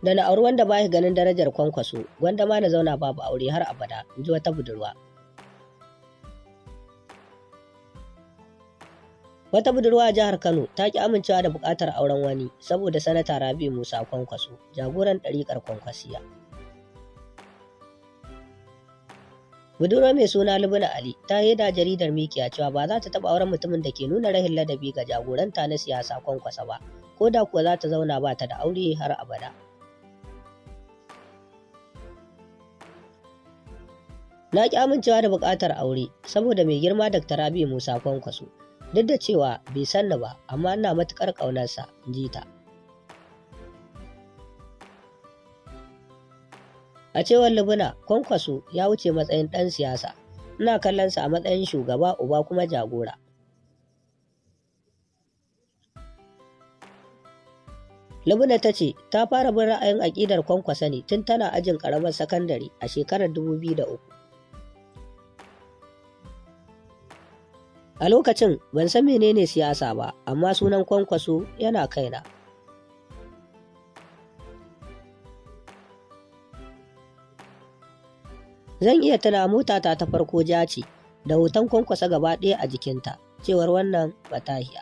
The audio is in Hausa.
Da na auri wanda ba ganin darajar Kwankwaso, gwanda ma na zauna babu aure har abada, in ji wata budurwa. Wata budurwa a jihar Kano ta ki amincewa da buƙatar auren wani saboda Sanata Rabi'u Musa Kwankwaso, jagoran ɗariƙar Kwankwasiya. Budurwa mai suna Lubna Ali ta yi da jaridar Mikiya cewa ba za ta taɓa auren mutumin da ke nuna rahin ladabi ga jagoranta na siyasa Kwankwasa ba, ko da kuwa za ta zauna ba ta da aure har abada. Na ki amincewa da buƙatar aure saboda mai girma Dr. Rabi'u Musa Kwankwaso, duk da cewa bai san ni ba, amma ina matuƙar ƙaunarsa, in ji ta. A cewar Lubna, Kwankwaso ya wuce matsayin ɗan siyasa, ina kallonsa a matsayin shugaba, uba kuma jagora. Lubna ta ce ta fara bin ra'ayin aƙidar Kwankwasa ne tun tana ajin ƙaramar sakandare a shekarar 2003. A lokacin ban san menene siyasa ba, amma sunan Kwankwaso yana kaina. Zan iya tuna motata ta farko ja ce, da hoton Kwankwasa gaba ɗaya a jikinta, cewar wannan matahiya.